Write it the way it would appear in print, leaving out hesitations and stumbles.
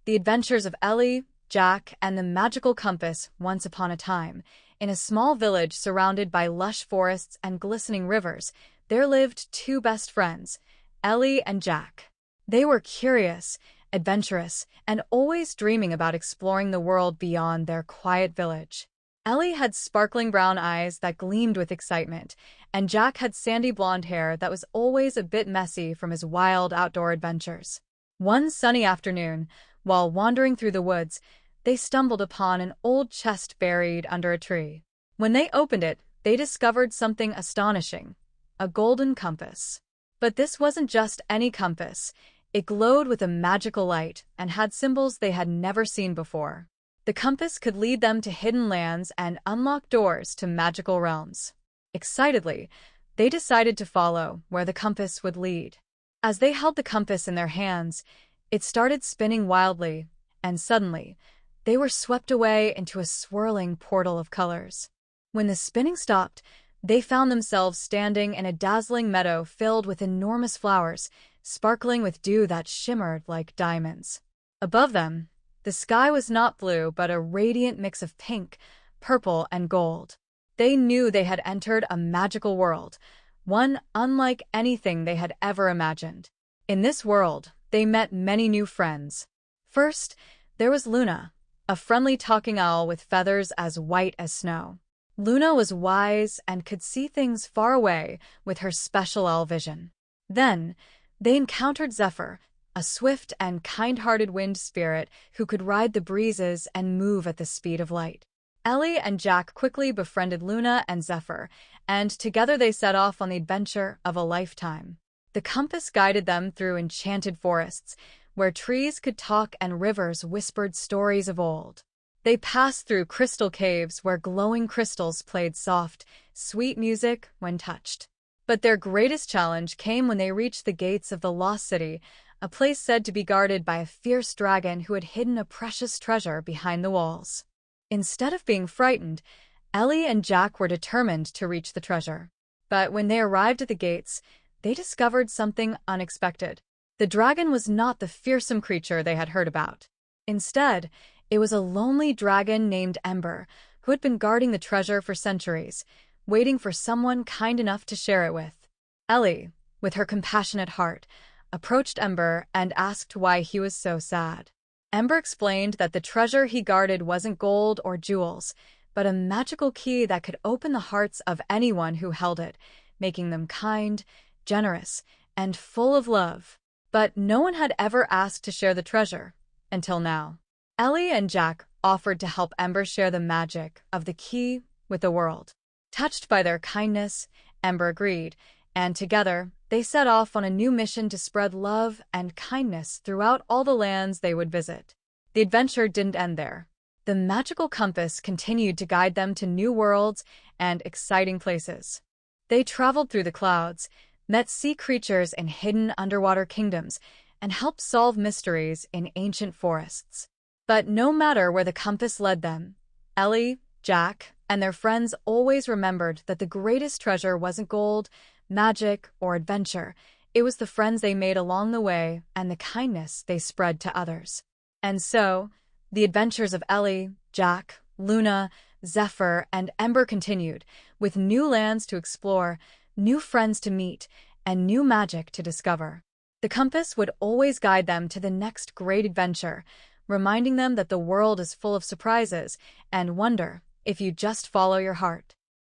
The Adventures of Ellie, Jack, and the Magical Compass. Once upon a time, in a small village surrounded by lush forests and glistening rivers, there lived two best friends, Ellie and Jack. They were curious, adventurous, and always dreaming about exploring the world beyond their quiet village. Ellie had sparkling brown eyes that gleamed with excitement, and Jack had sandy blonde hair that was always a bit messy from his wild outdoor adventures. One sunny afternoon, while wandering through the woods, they stumbled upon an old chest buried under a tree. When they opened it, they discovered something astonishing: a golden compass. But this wasn't just any compass. It glowed with a magical light and had symbols they had never seen before. The compass could lead them to hidden lands and unlock doors to magical realms. Excitedly, they decided to follow where the compass would lead. As they held the compass in their hands, it started spinning wildly, and suddenly, they were swept away into a swirling portal of colors. When the spinning stopped, they found themselves standing in a dazzling meadow filled with enormous flowers, sparkling with dew that shimmered like diamonds. Above them, the sky was not blue but a radiant mix of pink, purple, and gold. They knew they had entered a magical world, one unlike anything they had ever imagined. In this world, they met many new friends. First, there was Luna, a friendly talking owl with feathers as white as snow. Luna was wise and could see things far away with her special owl vision. Then, they encountered Zephyr, a swift and kind-hearted wind spirit who could ride the breezes and move at the speed of light. Ellie and Jack quickly befriended Luna and Zephyr, and together they set off on the adventure of a lifetime. The compass guided them through enchanted forests, where trees could talk and rivers whispered stories of old. They passed through crystal caves where glowing crystals played soft, sweet music when touched. But their greatest challenge came when they reached the gates of the Lost City, a place said to be guarded by a fierce dragon who had hidden a precious treasure behind the walls. Instead of being frightened, Ellie and Jack were determined to reach the treasure. But when they arrived at the gates, they discovered something unexpected. The dragon was not the fearsome creature they had heard about. Instead, it was a lonely dragon named Ember, who had been guarding the treasure for centuries, waiting for someone kind enough to share it with. Ellie, with her compassionate heart, approached Ember and asked why he was so sad. Ember explained that the treasure he guarded wasn't gold or jewels, but a magical key that could open the hearts of anyone who held it, making them kind, generous, and full of love. But no one had ever asked to share the treasure, until now. Ellie and Jack offered to help Ember share the magic of the key with the world. Touched by their kindness, Ember agreed, and together, they set off on a new mission to spread love and kindness throughout all the lands they would visit. The adventure didn't end there. The magical compass continued to guide them to new worlds and exciting places. They traveled through the clouds, met sea creatures in hidden underwater kingdoms, and helped solve mysteries in ancient forests. But no matter where the compass led them, Ellie, Jack, and their friends always remembered that the greatest treasure wasn't gold, magic, or adventure. It was the friends they made along the way and the kindness they spread to others. And so, the adventures of Ellie, Jack, Luna, Zephyr, and Ember continued, with new lands to explore, new friends to meet, and new magic to discover. The compass would always guide them to the next great adventure, reminding them that the world is full of surprises and wonder if you just follow your heart.